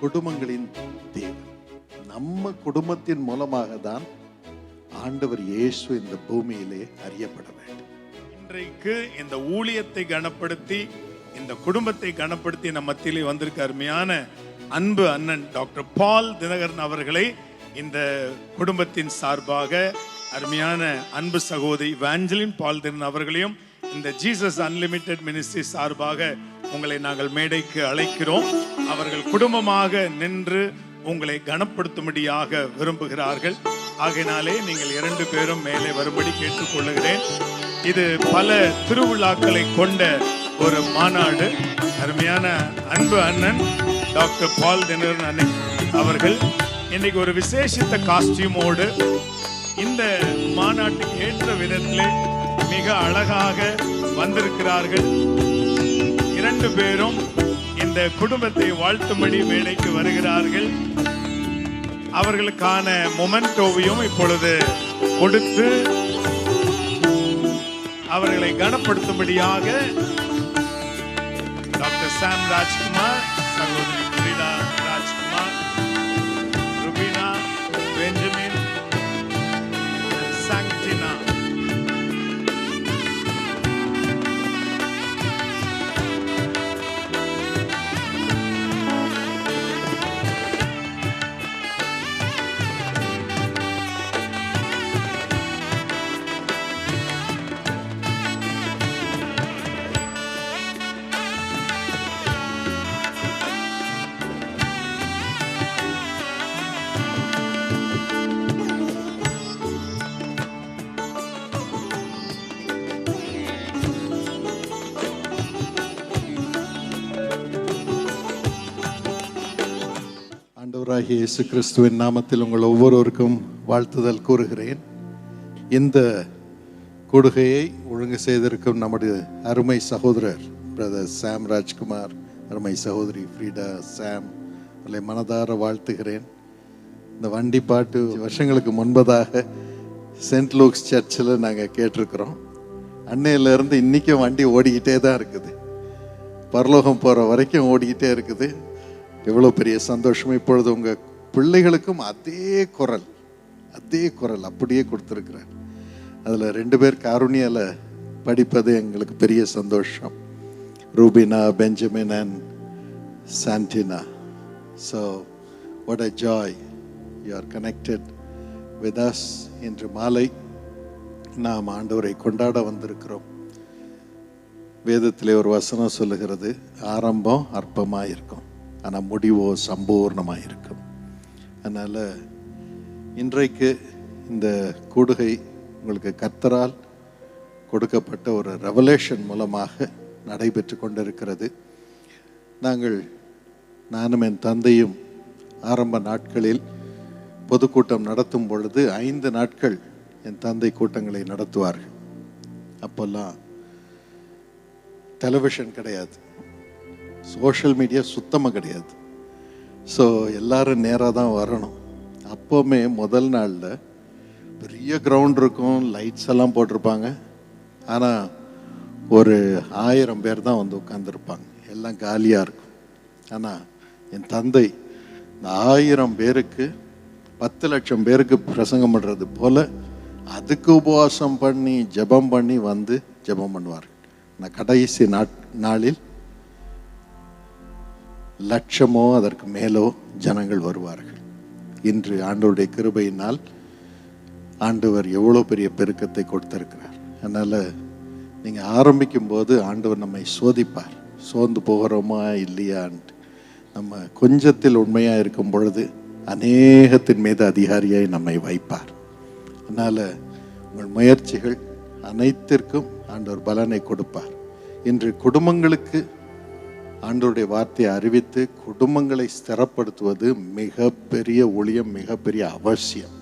குடும்பங்களின் தேவன். நம்ம குடும்பத்தின் மூலமாக தான் ஆண்டவர் இயேசு இந்த பூமியிலே அறியப்பட வேண்டும். இன்றைக்கு இந்த ஊழியத்தை கனப்படுத்தி இந்த குடும்பத்தை கனப்படுத்தி நம்ம மத்தியிலே வந்திருக்க அருமையான அன்பு அண்ணன் டாக்டர் பால் தினகரன் அவர்களை இந்த குடும்பத்தின் சார்பாக அருமையான அன்பு சகோதரி வாஞ்சலின் பால் தினகரன் அவர்களையும் இந்த ஜீசஸ் அன்லிமிட்டெட் மினிஸ்ட்ரி சார்பாக உங்களை நாங்கள் மேடைக்கு அழைக்கிறோம். அவர்கள் குடும்பமாக நின்று உங்களை கனப்படுத்தும்படியாக விரும்புகிறார்கள். ஆகையினாலே நீங்கள் 2 பேரும் மேலே வரும்படி கேட்டுக்கொள்ளுகிறேன். இது பல திருவிழாக்களை கொண்ட ஒரு மாநாடு. அருமையான அன்பு அண்ணன் டாக்டர் பால் தினகரன் அண்ணன் அவர்கள் இன்னைக்கு ஒரு விசேஷித்த காஸ்டியூமோடு இந்த மாநாட்டுக்கு ஏற்ற விதத்திலே மிக அழகாக வந்திருக்கிறார்கள். 2 பேரும் இந்த குடும்பத்தை வாழ்த்தும்படி மேடைக்கு வருகிறார்கள். அவர்களுக்கான மொமெண்டோவையும் இப்பொழுது கொடுத்து அவர்களை கனப்படுத்தும்படியாக டாக்டர் சாம் ராஜ்குமார், சகோதரி ஃப்ரீடா ராஜ்குமார், ருபீனா, பெஞ்சமின், சாங்டினா ஆண்டவராகிய இயேசு கிறிஸ்துவின் நாமத்தில் உங்கள் ஒவ்வொருவருக்கும் வாழ்த்துதல் கூறுகிறேன். இந்த கொடுகையை ஒழுங்கு செய்திருக்கும் நம்முடைய அருமை சகோதரர் பிரதர் சாம் ராஜ்குமார், அருமை சகோதரி ஃப்ரீடா சாம், அவர்களை மனதார வாழ்த்துகிறேன். இந்த வண்டி பாட்டு வருஷங்களுக்கு முன்பதாக சென்ட் லூக்ஸ் சர்ச்சில் நாங்கள் கேட்டிருக்கிறோம். அன்னையிலேருந்து இன்றைக்கும் வண்டி ஓடிக்கிட்டே தான் இருக்குது. பரலோகம் போகிற வரைக்கும் ஓடிக்கிட்டே இருக்குது. எவ்வளோ பெரிய சந்தோஷம். இப்பொழுது உங்கள் பிள்ளைகளுக்கும் அதே குரல் அப்படியே கொடுத்துருக்குறார். அதில் 2 பேர் காருண்யால படிப்பது எங்களுக்கு பெரிய சந்தோஷம். Rubina, Benjamin and Santina. So what a joy, you are connected with us. இன்று மாலை நாம் ஆண்டவரை கொண்டாட வந்திருக்கிறோம். வேதத்திலே ஒரு வசனம் சொல்லுகிறது, ஆரம்பம் அற்பமாக இருக்கும், ஆனால் முடிவோ சம்பூர்ணமாக இருக்கும். அதனால் இன்றைக்கு இந்த கூடுகை உங்களுக்கு கர்த்தரால் கொடுக்கப்பட்ட ஒரு ரெவலேஷன் மூலமாக நடைபெற்று கொண்டிருக்கிறது. நானும் என் தந்தையும் ஆரம்ப நாட்களில் பொதுக்கூட்டம் நடத்தும் பொழுது 5 நாட்கள் என் தந்தை கூட்டங்களை நடத்துவார்கள். அப்போல்லாம் டெலிவிஷன் கிடையாது, சோஷியல் மீடியா சுத்தமாக கிடையாது. ஸோ எல்லாரும் நேராக தான் வரணும். அப்போவுமே முதல் நாளில் பெரிய கிரவுண்ட் இருக்கும், லைட்ஸ் எல்லாம் போட்டிருப்பாங்க. ஆனால் ஒரு 1000 பேர் தான் வந்து உட்காந்துருப்பாங்க, எல்லாம் காலியாக இருக்கும். ஆனால் என் தந்தை இந்த 1000 பேருக்கு 10 லட்சம் பேருக்கு பிரசங்கம் பண்ணுறது போல் அதுக்கு உபவாசம் பண்ணி ஜெபம் பண்ணி வந்து ஜெபம் பண்ணுவார்கள். நான் கடைசி நாளில் லட்சமோ அதற்கு மேலோ ஜனங்கள் வருவார்கள். இன்று ஆண்டவருடைய கிருபையினால் ஆண்டவர் எவ்வளோ பெரிய பெருக்கத்தை கொடுத்திருக்கிறார். அதனால் நீங்கள் ஆரம்பிக்கும் போது ஆண்டவர் நம்மை சோதிப்பார், சோர்ந்து போகிறோமா இல்லையான்ட்டு. நம்ம கொஞ்சத்தில் உண்மையாக இருக்கும் பொழுது அநேகத்தின் மீது அதிகாரியாய் நம்மை வைப்பார். அதனால் உங்கள் முயற்சிகள் அனைத்திற்கும் ஆண்டவர் பலனை கொடுப்பார். இன்று குடும்பங்களுக்கு ஆண்டவருடைய வார்த்தையை அறிவித்து குடும்பங்களை ஸ்திரப்படுத்துவது மிகப்பெரிய ஊழியம், மிகப்பெரிய அவசியம்.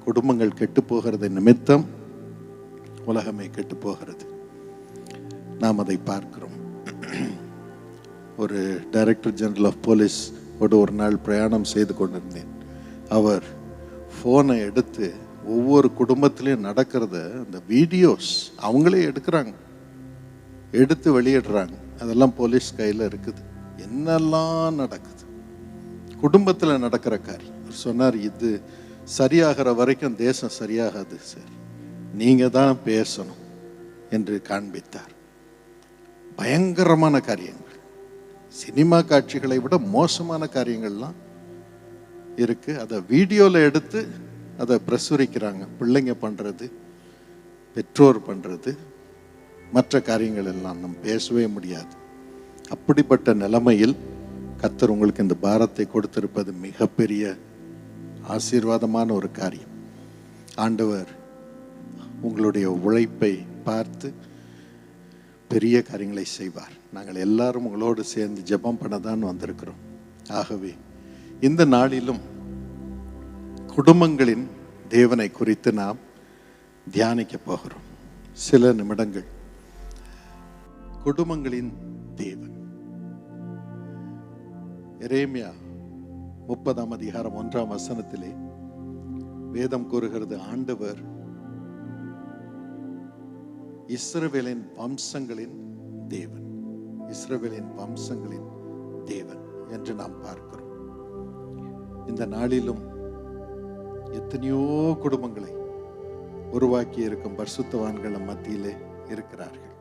குடும்பங்கள் கெட்டு போகிறது நிமித்தம் உலகமே கெட்டு போகிறது. நாம் அதை பார்க்கிறோம். ஒரு டைரக்டர் ஜெனரல் ஆஃப் போலீஸ் ஒரு நாள் பிரயாணம் செய்து கொண்டிருந்தேன். அவர் ஃபோனை எடுத்து ஒவ்வொரு குடும்பத்திலையும் நடக்கிறத அந்த வீடியோஸ் அவங்களே எடுத்து வெளியிடுறாங்க. அதெல்லாம் போலீஸ் கையில் இருக்குது. என்னெல்லாம் நடக்குது, குடும்பத்தில் நடக்கிற காரியம். அவர் சொன்னார், இது சரியாகிற வரைக்கும் தேசம் சரியாகாது சார், நீங்க தான் பேசணும் என்று காண்பித்தார். பயங்கரமான காரியங்கள், சினிமா காட்சிகளை விட மோசமான காரியங்கள்லாம் இருக்கு. அதை வீடியோவில் எடுத்து அதை பிரசுரிக்கிறாங்க. பிள்ளைங்க பண்றது, பெற்றோர் பண்றது, மற்ற காரியங்கள் எல்லாம் நம்ம பேசவே முடியாது. அப்படிப்பட்ட நிலைமையில் கர்த்தர் உங்களுக்கு இந்த பாரத்தை கொடுத்திருப்பது மிகப்பெரிய ஆசீர்வாதமான ஒரு காரியம். ஆண்டவர் உங்களுடைய உழைப்பை பார்த்து பெரிய காரியங்களை செய்வார். நாங்கள் எல்லாரும் உங்களோடு சேர்ந்து ஜெபம் பண்ண தான் வந்திருக்கிறோம். ஆகவே இந்த நாளிலும் குடும்பங்களின் தேவனை குறித்து நாம் தியானிக்க போகிறோம். சில நிமிடங்கள். குடும்பங்களின் தேவன். எரேமியா 30ஆம் அதிகாரம் 1ஆம் வசனத்திலே வேதம் கூறுகிறது, ஆண்டவர் இஸ்ரவேலின் வம்சங்களின் தேவன், இஸ்ரவேலின் வம்சங்களின் தேவன் என்று நாம் பார்க்கிறோம். இந்த நாளிலும் எத்தனையோ குடும்பங்களை உருவாக்கி இருக்கும் பரிசுத்தவான்கள் மத்தியிலே இருக்கிறார்கள்.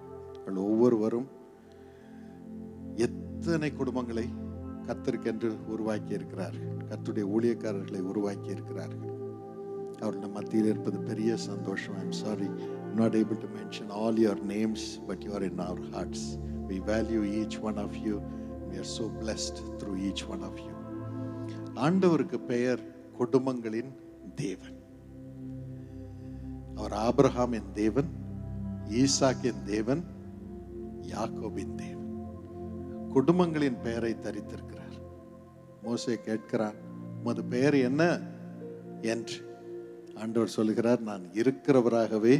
ஒவ்வொருவரும் எத்தனை குடும்பங்களை கர்த்தருக்கென்று உருவாக்கி இருக்கிறார்கள், கர்த்தருடைய ஊழியக்காரர்களை உருவாக்கி இருக்கிறார்கள். அவருடைய மத்தியில் இருப்பது பெரிய சந்தோஷம். I am sorry, not able to mention all your names, but you are in our hearts. We value each one of you. We are so blessed through each one of you. ஆண்டவருக்கு பெயர் குடும்பங்களின் தேவன். அவர் ஆபிரகாமின் தேவன், ஈசாக்கின் தேவன், யாக்கோபின் தேவன். குடும்பங்களின் பெயரை தரித்திருக்கிறார். மோசே கேட்கிறான், உமது பெயர் என்ன என்று. ஆண்டவர் சொல்லுகிறார், நான் இருக்கிறவராகவே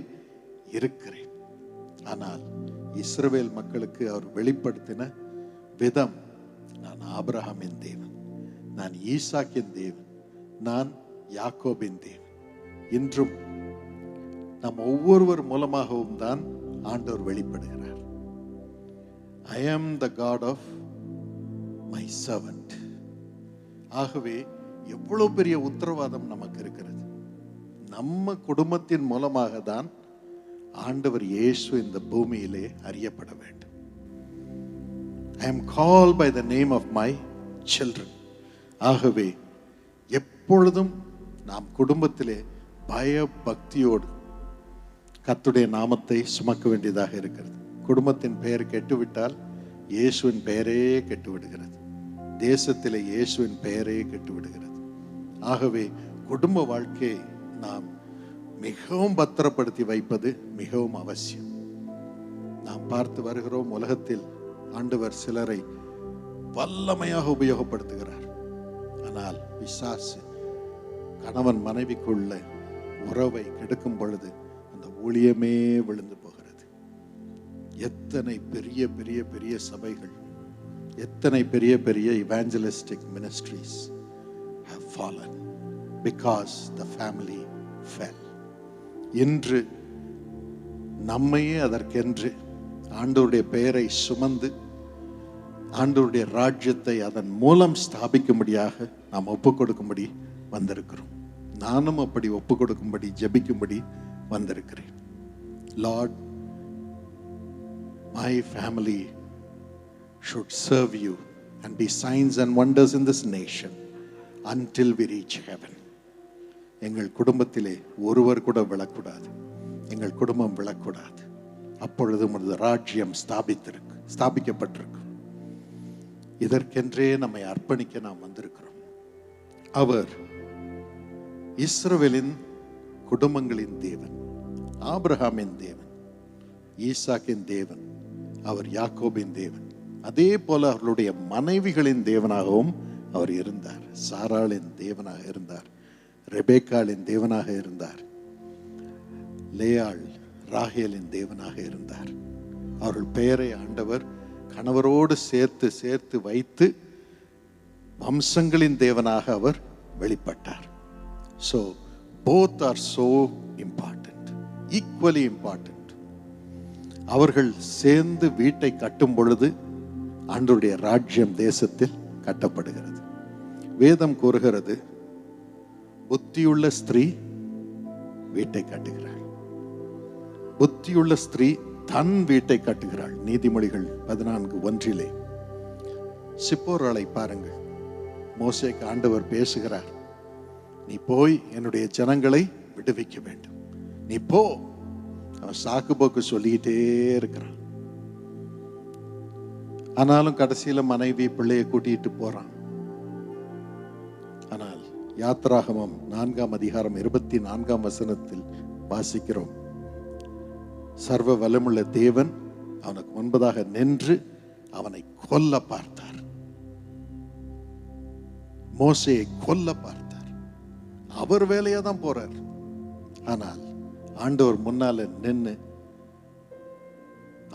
இருக்கிறேன். ஆனால் இஸ்ரவேல் மக்களுக்கு அவர் வெளிப்படுத்தின விதம், நான் ஆபிரகாமின் தேவன், நான் ஈசாக்கின் தேவன், நான் யாக்கோபின் தேவன். இன்றும் நம் ஒவ்வொருவர் மூலமாகவும் தான் ஆண்டவர் வெளிப்படுகிறார். I am the God of my servant. ஆகவே எவ்வளவு பெரிய உத்தரவாதம் நமக்கு இருக்கிறது. நம்ம குடும்பத்தின் மூலமாக தான் ஆண்டவர் இயேசு இந்த பூமியிலே அறியப்பட வேண்டும். I am called by the name of my children. ஆகவே எப்பொழுதும் நாம் குடும்பத்திலே பய பக்தியோடு கர்த்தருடைய நாமத்தை சுமக்க வேண்டியதாக இருக்கிறது. குடும்பத்தின் பெயர் கெட்டுவிட்டால் இயேசுவின் பெயரே கெட்டுவிடுகிறது. தேசத்திலே இயேசுவின் பெயரே கெட்டுவிடுகிறது. ஆகவே குடும்ப வாழ்க்கையை நாம் மிகவும் பத்திரப்படுத்தி வைப்பது மிகவும் அவசியம். நாம் பார்த்து வருகிறோம், உலகத்தில் ஆண்டவர் சிலரை வல்லமையாக உபயோகப்படுத்துகிறார். ஆனால் பிசாசு கணவன் மனைவிக்குள்ள உறவை கெடுக்கும் பொழுது அந்த ஊழியமே விழுந்து போகிறது. எத்தனை பெரிய பெரிய பெரிய சபைகள், எத்தனை பெரிய பெரிய evangelistic ministries have fallen because the family fell. இன்று நம்மையே அதற்கென்று ஆண்டவருடைய பெயரை சுமந்து ஆண்டவருடைய ராஜ்யத்தை அதன் மூலம் ஸ்தாபிக்கும்படியாக நாம் ஒப்புக் கொடுக்கும்படி வந்திருக்கிறோம். நானும் அப்படி ஒப்புக் கொடுக்கும்படி ஜெபிக்கும்படி வந்திருக்கிறேன். Lord, my family should serve you and be signs and wonders in this nation until we reach heaven. எங்கள் குடும்பத்திலே ஒருவர் கூட விழக்கூடாது, எங்கள் குடும்பம் விழக்கூடாது. அப்பொழுது உமது ராஜ்யம் ஸ்தாபிக்கப்பட்டிருக்கு. இதற்கென்றே நம்மை அர்ப்பணிக்க நாம் வந்திருக்கிறோம். அவர் இஸ்ரவேலின் குடும்பங்களின் தேவன், ஆபிரகாமின் தேவன், ஈசாக்கின் தேவன், அவர் யாக்கோபின் தேவன். அதே போல அவர்களுடைய மனைவிகளின் தேவனாகவும் அவர் இருந்தார். சாராளின் தேவனாக இருந்தார், ரெபேக்காளின் தேவனாக இருந்தார், லேயாள் ராகேலின் தேவனாக இருந்தார். அவர்கள் பெயரை ஆண்டவர் கணவரோடு சேர்த்து சேர்த்து வைத்து வம்சங்களின் தேவனாக அவர் வெளிப்பட்டார். So both are so important, equally important. அவர்கள் சேர்ந்து வீட்டை கட்டும் பொழுது ஆண்டவருடைய ராஜ்யம் தேசத்தில் கட்டப்படுகிறது. வேதம் கூறுகிறது, புத்தியுள்ள ஸ்திரீ வீட்டை கட்டுகிறாள். புத்தியுள்ள ஸ்திரீ தன் வீட்டை கட்டுகிறாள். நீதிமொழிகள் 14:1 சிப்போராளை பாருங்கள். மோசேக்கு ஆண்டவர் பேசுகிறார், நீ போய் என்னுடைய ஜனங்களை விடுவிக்க வேண்டும், நீ போ. அவன் சாக்கு போக்கு சொல்லிக்கிட்டே இருக்கிறான். ஆனாலும் கடைசியில மனைவி பிள்ளையை கூட்டிட்டு போறான். ஆனால் யாத்ராகமம் 4:24 வாசிக்கிறோம், சர்வ வல்லமுள்ள தேவன் அவனுக்கு முன்பதாக நின்று அவனை கொல்ல பார்த்தார். மோசேயை கொல்ல பார்த்தார். அவர் வேலையா தான் போறார். ஆனால் ஆண்டவர் முன்னால நின்று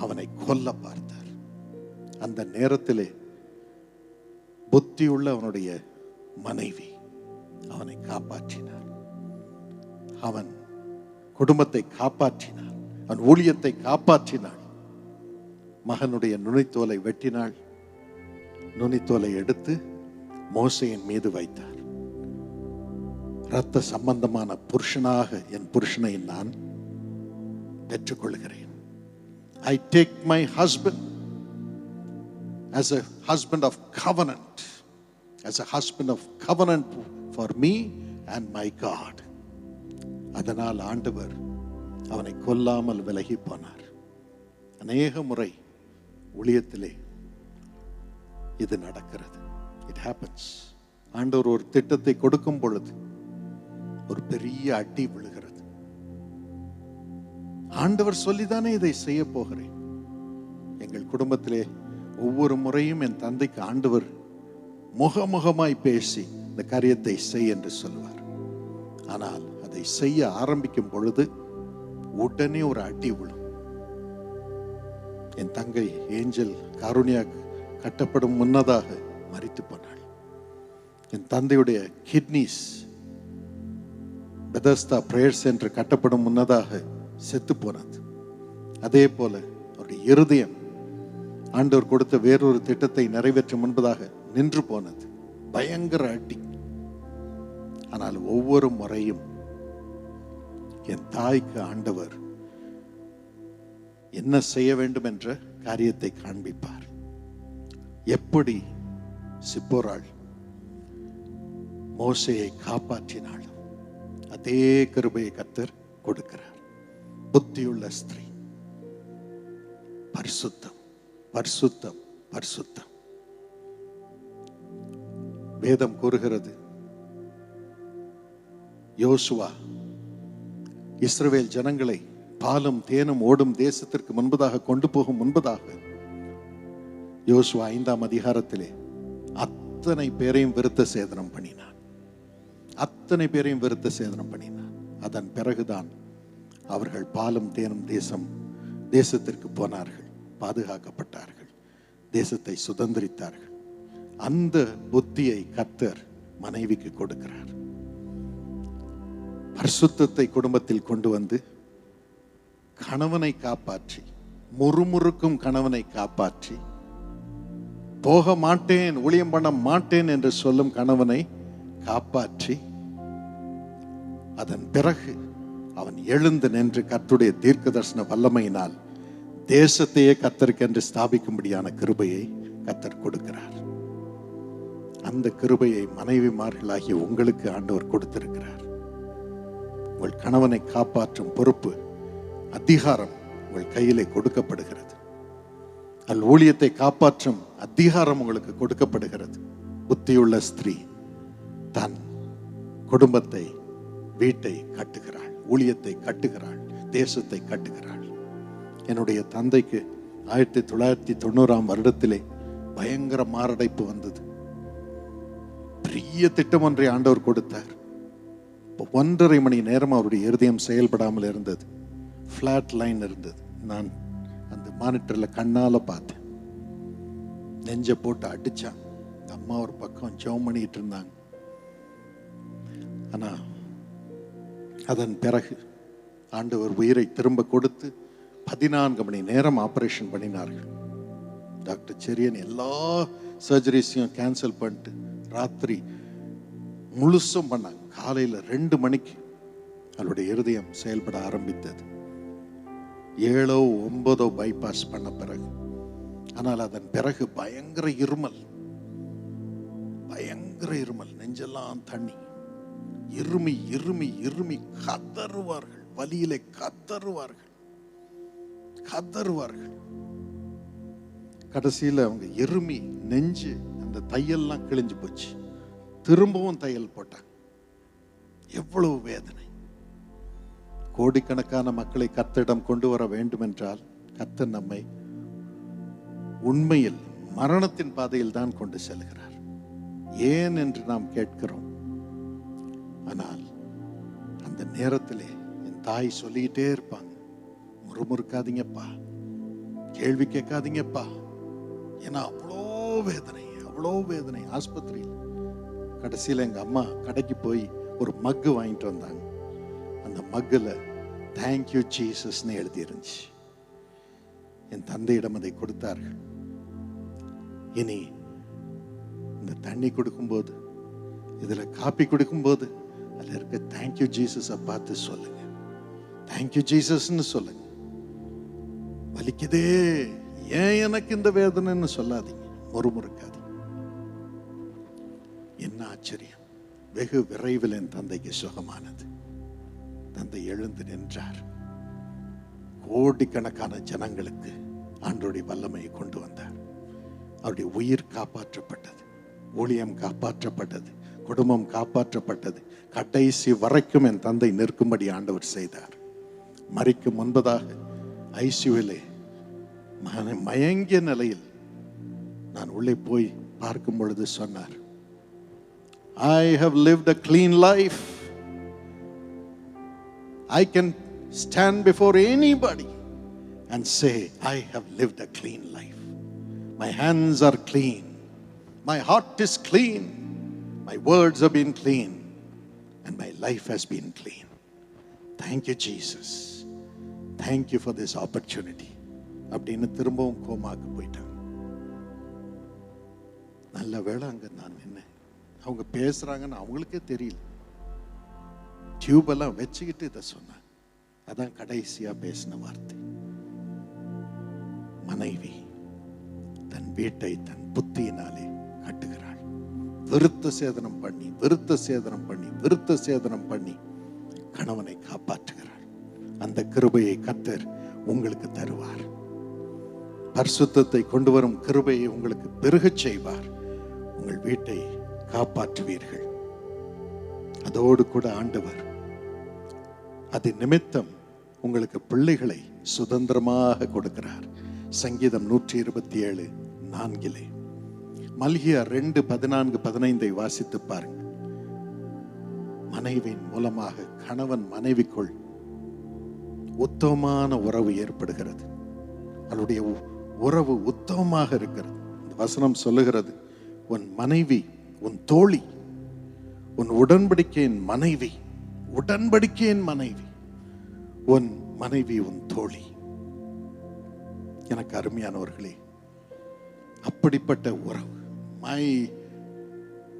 அவனை கொல்ல பார்த்தார். அந்த நேரத்திலே புத்தியுள்ள அவனுடைய மனைவி அவனை காப்பாற்றினார். அவன் குடும்பத்தை காப்பாற்றினார். அவன் ஊழியத்தை காப்பாற்றினாள். மகனுடைய நுனித்தோலை வெட்டினாள். நுனித்தோலை எடுத்து மோசேயின் மீது வைத்தார். இரத்த சம்பந்தமான புருஷனாக என் புருஷனை நான் பெற்றுக்கொள்கிறேன். I take my husband as a husband of covenant, as a husband of covenant for me and my God. அதனால் ஆண்டவர் அவனை கொல்லாமல் விலகி போனார். அநேக முறை ஊழியத்திலே இது நடக்கிறது. It happens. ஆண்டவர் ஒரு திட்டத்தை கொடுக்கும் பொழுது ஒரு பெரிய அடி விழுகிறது. ஆண்டவர் சொல்லிதானே இதை செய்ய போகிறேன். எங்கள் குடும்பத்திலே ஒவ்வொரு முறையும் என் தந்தைக்கு ஆண்டவர் முகமுகமாய் பேசி இந்த காரியத்தை செய் என்று சொல்வார். ஆனால் அதை செய்ய ஆரம்பிக்கும் பொழுது உடனே ஒரு அடி விழும். என் தங்கை ஏஞ்சல் காருண்யா கட்டப்படும் முன்னதாக மரித்து போனாள். என் தந்தையுடைய கிட்னிஸ் பெதஸ்தா பிரேயர் சென்டர் கட்டப்படும் முன்னதாக செத்து போனது. அதே போல அவருடைய இருதயம் ஆண்டவர் கொடுத்த வேறொரு திட்டத்தை நிறைவேற்றும் முன்பதாக நின்று போனது. பயங்கர அடி. ஆனால் ஒவ்வொரு முறையும் என் தாய்க்கு ஆண்டவர் என்ன செய்ய வேண்டும் என்ற காரியத்தை காண்பிப்பார். எப்படி சிப்போராள் மோசேயை காப்பாற்றினாள், அதே கிருபையை கர்த்தர் கொடுக்கிறார். புத்தியுள்ள ஸ்திரீ, பரிசுத்தம், பரிசுத்தம், பரிசுத்தம். வேதம் கூறுகிறது, யோசுவா இஸ்ரவேல் ஜனங்களை பாலும் தேனும் ஓடும் தேசத்திற்கு முன்பதாக கொண்டு போகும் முன்பதாக யோசுவா 5 அத்தனை பேரையும் விருத்த சேதனம் பண்ணினான். அத்தனை பேரையும் விருத்த சேதனம் பண்ணினான். அதன் பிறகுதான் அவர்கள் பாலும் தேனும் தேசத்திற்கு போனார்கள், பாதுகாக்கப்பட்டார்கள், தேசத்தை சுதந்திரித்தார்கள். அந்த புத்தியை கர்த்தர் மனைவிக்கு கொடுக்கிறார். பரிசுத்தத்தை குடும்பத்தில் கொண்டு வந்து கணவனை காப்பாற்றி, முறுமுறுக்கும் கணவனை காப்பாற்றி, போக மாட்டேன் ஊழியம் பண்ண மாட்டேன் என்று சொல்லும் கணவனை காப்பாற்றி, அதன் பிறகு அவன் எழுந்து நின்று கர்த்தருடைய தீர்க்க தரிசன வல்லமையினால் தேசத்தையே கர்த்தருக்கென்று ஸ்தாபிக்கும்படியான கிருபையை கர்த்தர் கொடுக்கிறார். அந்த கிருபையை மனைவிமார்களாகிய உங்களுக்கு ஆண்டவர் கொடுத்திருக்கிறார். உங்கள் கணவனை காப்பாற்றும் பொறுப்பு, அதிகாரம் உங்கள் கையிலே கொடுக்கப்படுகிறது. ஊழியத்தை காப்பாற்றும் அதிகாரம் உங்களுக்கு கொடுக்கப்படுகிறது. புத்தியுள்ள ஸ்திரீ தன் குடும்பத்தை, வீட்டை கட்டுகிறாள், ஊழியத்தை கட்டுகிறாள், தேசத்தை கட்டுகிறாள். என்னுடைய தந்தைக்கு 1990 பயங்கர மாரடைப்பு வந்தது. பெரிய திட்டம் ஒன்றை ஆண்டவர் கொடுத்தார். 1.5 மணி நேரம் அவருடைய இருதயம் செயல்படாமல் இருந்தது. பிளாட் லைன் இருந்தது. நான் அந்த மானிட்டர்ல கண்ணால பார்த்தேன். நெஞ்ச போட்டு அடிச்சான். அம்மா ஒரு பக்கம் ஜெபம் பண்ணிட்டு இருந்தாங்க. ஆனா அதன் பிறகு ஆண்டவர் உயிரை திரும்ப கொடுத்து 14 மணி நேரம் ஆபரேஷன் பண்ணினார்கள். டாக்டர் செரியன் எல்லா சர்ஜரிஸையும் கேன்சல் பண்ணிட்டு ராத்திரி முழுசும் பண்ணாங்க. காலையில் 2 மணிக்கு அவருடைய இருதயம் செயல்பட ஆரம்பித்தது. 7ஓ 9ஓ பைபாஸ் பண்ண பிறகு, ஆனால் அதன் பிறகு பயங்கர இருமல், நெஞ்செல்லாம் தண்ணி, இருமி இருமி இருமி கதறுவார்கள், வலியிலே கதறுவார்கள். கடைசியில் அவங்க இருமி நெஞ்சு அந்த தையல்லாம் கிழிஞ்சு போச்சு. திரும்பவும் தையல் போட்டாங்க. எவ்வளவு வேதனை! கோடிக்கணக்கான மக்களை கர்த்தரிடம் கொண்டு வர வேண்டும் என்றால் கர்த்தர் நம்மை உண்மையில் மரணத்தின் பாதையில் தான் கொண்டு செல்கிறார். ஏன் என்று நாம் கேட்கிறோம். ஆனால் அந்த நேரத்திலே என் தாய் சொல்லிக்கிட்டே இருப்பாங்க, முறுமுறுக்காதீங்கப்பா, கேள்வி கேட்காதீங்கப்பா. ஏன்னா அவ்வளோ வேதனை ஆஸ்பத்திரியில். கடைசியில் எங்க அம்மா கடைக்கு போய் ஒரு மக்கு வாங்கிட்டு வந்தாங்க. அந்த மக்கில் தேங்க்யூ ஜீசஸ்ன்னு எழுதி இருந்துச்சு. என் தந்தையிடம் அதை கொடுத்தார்கள். இனி இந்த தண்ணி கொடுக்கும்போது, இதுல காப்பி கொடுக்கும்போது அதுல இருக்க தேங்க்யூ ஜீசஸை பார்த்து சொல்லுங்க, தேங்க்யூ ஜீசஸ்ன்னு சொல்லுங்க. வலிக்குதே, ஏன் எனக்கு இந்த வேதனைன்னு சொல்லாதீங்க, முறுமுறுக்காதீங்க. என்ன ஆச்சரியம்! வெகு விரைவில் என் தந்தைக்கு சுகமானது. தந்தை எழுந்து நின்றார். கோடிக்கணக்கான ஜனங்களுக்கு ஆண்டவருடைய வல்லமையை கொண்டு வந்தார். அவருடைய உயிர் காப்பாற்றப்பட்டது, ஊழியம் காப்பாற்றப்பட்டது, குடும்பம் காப்பாற்றப்பட்டது. கடைசி வரைக்கும் என் தந்தை நிற்கும்படி ஆண்டவர் செய்தார். மரிக்கும் முன்பதாக ஐசியூவிலே மயங்கிய நிலையில் நான் உள்ளே போய் பார்க்கும் பொழுது சொன்னார், I have lived a clean life. I can stand before anybody and say, I have lived a clean life. My hands are clean. My heart is clean. My words have been clean. And my life has been clean. Thank you, Jesus. Thank you for this opportunity. அப்படின்னு திரும்பவும் கோமாக்கு போயிட்டாங்க. நல்ல வேளை அங்க நான் நின்னேன். அவங்க பேசுறாங்கன்னு அவங்களுக்கே தெரியல. டியூப் எல்லாம் வச்சுக்கிட்டு இதை சொன்னாங்க. அதான் கடைசியா பேசின வார்த்தை. மனைவி தன் வீட்டை தன் புத்தியினாலே கட்டுகிறாள். விருத்த சேதனம் பண்ணி கணவனை காப்பாற்றுகிறாள். அந்த கிருபையை கர்த்தர் உங்களுக்கு தருவார். பரிசுத்தத்தை கொண்டு வரும் கிருபையை உங்களுக்கு பெருகச் செய்வார். உங்கள் வீட்டை காப்பாற்றுவீர்கள். அதோடு கூட ஆண்டவர் அது நிமித்தம் உங்களுக்கு பிள்ளைகளை சுதந்திரமாக கொடுக்கிறார். சங்கீதம் 127:4 மல்கியா 2:14-15 வாசித்து பாருங்க. மனைவியின் மூலமாக கணவன் மனைவிக்குள் உத்தமமான உறவு ஏற்படுகிறது. அவருடைய உறவு உத்தமமாக இருக்கிறது. இந்த வசனம் சொல்லுகிறது, உன் மனைவி உன் தோழி, உன் உடன்படிக்கையின் மனைவி, உன் மனைவி உன் தோழி. எனக்கு அருமையானவர்களே, அப்படிப்பட்ட உறவு,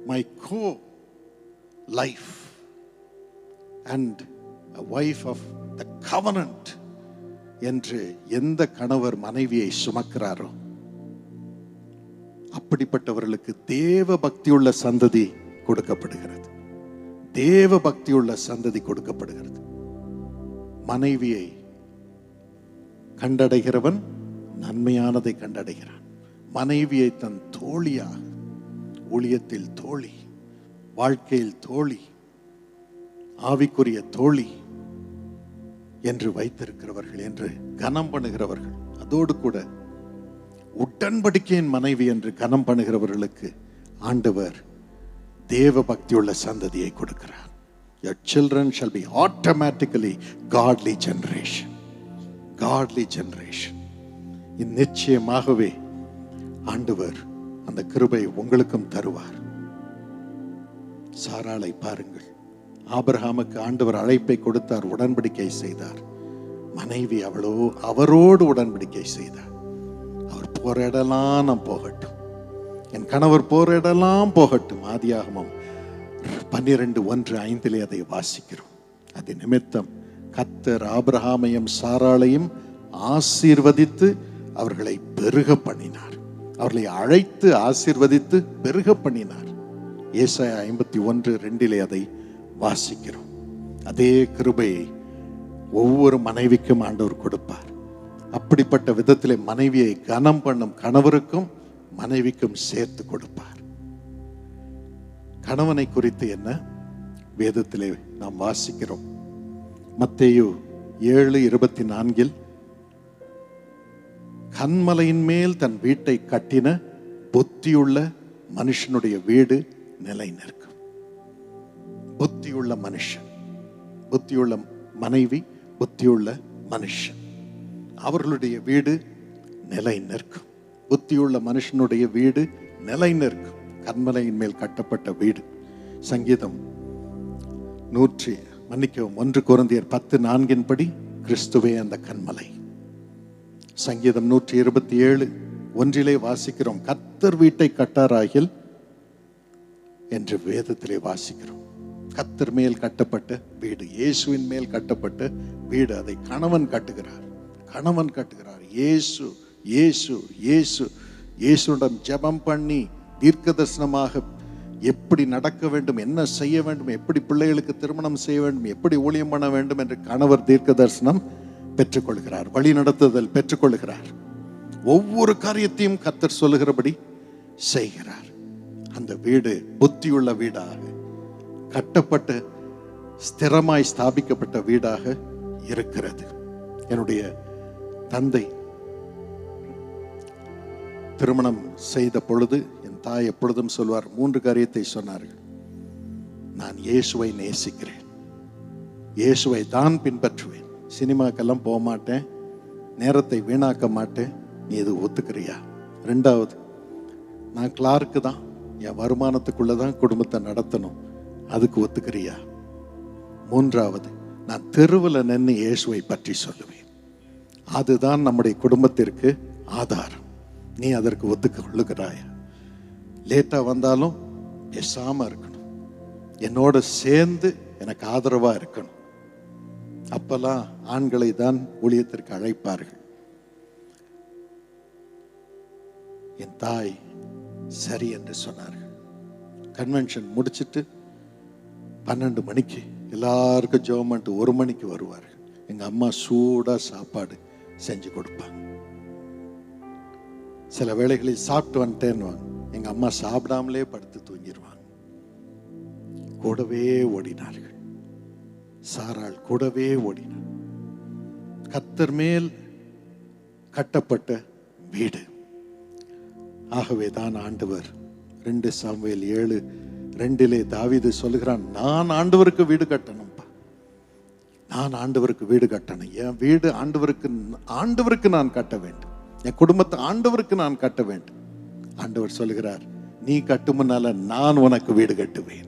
my co life and a wife of the covenant என்று எந்த கணவர் மனைவியை சுமக்கிறாரோ அப்படிப்பட்டவர்களுக்கு தேவ பக்தியுள்ள சந்ததி கொடுக்கப்படுகிறது. மனைவியை கண்டடைகிறவன் நன்மையானதை கண்டடைகிறான். மனைவியை தன் தோழியாக, ஊழியத்தில் தோழி, வாழ்க்கையில் தோழி, ஆவிக்குரிய தோழி என்று வைத்திருக்கிறவர்கள், என்று கனம் பண்ணுகிறவர்கள், அதோடு கூட உடன்படிக்கையின் மனைவி என்று கனம் பண்ணுகிறவர்களுக்கு ஆண்டவர் தேவ பக்தியுள்ள சந்ததியை கொடுக்கிறார். Your children shall be automatically godly generation. நிச்சயமாகவே ஆண்டவர் அந்த கிருபை உங்களுக்கும் தருவார். சாராளை பாருங்கள். ஆபிரகாமுக்கு ஆண்டவர் அழைப்பை கொடுத்தார், உடன்படிக்கை செய்தார். மனைவி அவரோடு உடன்படிக்கை செய்தார். அவர் போற இடமெல்லாம் நான் போகட்டும், என் கணவர் போற இடமெல்லாம் போகட்டும். ஆதியாகமம் 12:1-5 அதை வாசிக்கிறோம். அது நிமித்தம் கர்த்தர் ஆபிரகாமையும் சாராளையும் ஆசீர்வதித்து அவர்களை பெருக பண்ணினார். அவர்களை அழைத்து ஆசீர்வதித்து பெருக பண்ணினார். ஏசாயா 51:2 அதை வாசிக்கிறோம். அதே கிருபையை ஒவ்வொரு மனைவிக்கும் ஆண்டவர் கொடுப்பார். அப்படிப்பட்ட விதத்திலே மனைவியை கனம் பண்ணும் கணவருக்கும் மனைவிக்கும் சேர்த்து கொடுப்பார். கணவனை குறித்து என்ன வேதத்திலே நாம் வாசிக்கிறோம். மத்தேயு 7:24 கன்மலையின் மேல் தன் வீட்டை கட்டின புத்தியுள்ள மனுஷனுடைய வீடு நிலை நிற்கும். புத்தியுள்ள மனுஷன், புத்தியுள்ள மனைவி, புத்தியுள்ள மனுஷன், அவர்களுடைய வீடு நிலை நிற்கும். புத்தியுள்ள மனுஷனுடைய வீடு நிலை நிற்கும். கன்மலையின் மேல் கட்டப்பட்ட வீடு. சங்கீதம் 1 கொரிந்தியர் 10:4 படி கிறிஸ்துவே அந்த கன்மலை. சங்கீதம் 127:1 வாசிக்கிறோம், கர்த்தர் வீட்டை கட்டாராகில் என்று வேதத்திலே வாசிக்கிறோம். கர்த்தர் மேல் கட்டப்பட்ட வீடு, இயேசுவின் மேல் கட்டப்பட்ட வீடு. அதை கணவன் கட்டுகிறார். கணவன் கட்டுகிறார். இயேசு இயேசு இயேசு இயேசுடன் ஜெபம் பண்ணி தீர்க்க தரிசனமாக எப்படி நடக்க வேண்டும், என்ன செய்ய வேண்டும், எப்படி பிள்ளைகளுக்கு திருமணம் செய்ய வேண்டும், எப்படி ஊழியம் பண்ண வேண்டும் என்று கணவர் தீர்க்க தரிசனம் பெற்றுக்கொள்கிறார். வழி நடத்துதல் பெற்றுக்கொள்கிறார். ஒவ்வொரு காரியத்தையும் கர்த்தர் சொல்லுகிறபடி செய்கிறார். அந்த வீடு புத்தியுள்ள வீடாக கட்டப்பட்டு ஸ்திரமாய் ஸ்தாபிக்கப்பட்ட வீடாக இருக்கிறது. என்னுடைய தந்தை திருமணம் செய்த பொழுது என் தாய் எப்பொழுதும் சொல்வார், 3 காரியத்தை சொன்னார்கள். நான் இயேசுவை நேசிக்கிறேன், இயேசுவை தான் பின்பற்றுவேன், சினிமாக்கெல்லாம் போக மாட்டேன், நேரத்தை வீணாக்க மாட்டேன், நீ இது ஒத்துக்கிறியா? 2வது, நான் கிளார்க்கு தான், என் வருமானத்துக்குள்ள தான் குடும்பத்தை நடத்தணும், அதுக்கு ஒத்துக்கிறியா? 3வது, நான் தெருவில் நின்று இயேசுவை பற்றி சொல்லுவேன், அதுதான் நம்முடைய குடும்பத்திற்கு ஆதாரம், நீ அதற்கு ஒத்துக்கொள்ளுகிறாயா? லேட்டா வந்தாலும் பேசாம இருக்கணும், என்னோட சேர்ந்து எனக்கு ஆதரவா இருக்கணும். அப்பெல்லாம் ஆண்களை தான் ஊழியத்திற்கு அழைப்பார்கள். என் தாய் சரி என்று சொன்னார்கள். கன்வென்ஷன் முடிச்சிட்டு 12 மணிக்கு எல்லாருக்கும் ஜெபம் பண்ணிட்டு 1 மணிக்கு வருவார்கள். எங்க அம்மா சூடா சாப்பாடு செஞ்சு கொடுப்பாங்க. சில வேளைகளில் சாப்பிட்டு வந்துட்டேன்னு எங்க அம்மா சாப்பிடாமலே படுத்து தூங்கிடுவாங்க. கூடவே ஓடினார்கள். சாராள் கூடவே ஓடினார். கர்த்தர் மேல் கட்டப்பட்ட வீடு. ஆகவே தான் ஆண்டவர் 2 சாமுவேல் 7:2 தாவீது சொல்லுகிறான், நான் ஆண்டவருக்கு வீடு கட்டணும்பா, நான் ஆண்டவருக்கு வீடு கட்டணும். என் வீடு ஆண்டவருக்கு நான் கட்ட வேண்டும், என் குடும்பத்தை ஆண்டவருக்கு நான் கட்ட வேண்டும். ஆண்டவர் சொல்லுகிறார், நீ கட்டும் முன்னால நான் உனக்கு வீடு கட்டுவேன்.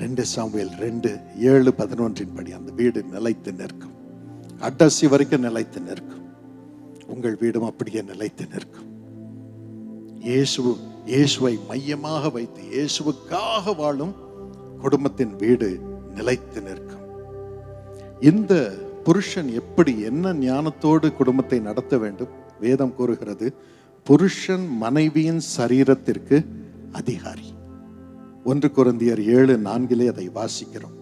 2 சாமுவேல் 2:7-11 படி அந்த வீடு நிலைத்து நிற்கும். கடைசி வரைக்கும் நிலைத்து நிற்கும். உங்கள் வீடும் அப்படியே நிலைத்து நிற்கும். இயேசுவை மையமாக வைத்து இயேசுவுக்காக வாழும் குடும்பத்தின் வீடு நிலைத்து நிற்கும். இந்த புருஷன் எப்படி என்ன ஞானத்தோடு குடும்பத்தை நடத்த வேண்டும்? வேதம் கூறுகிறது, புருஷன் மனைவியின் சரீரத்திற்கு அதிகாரி. 1 கொரிந்தியர் 7:4 அதை வாசிக்கிறோம்.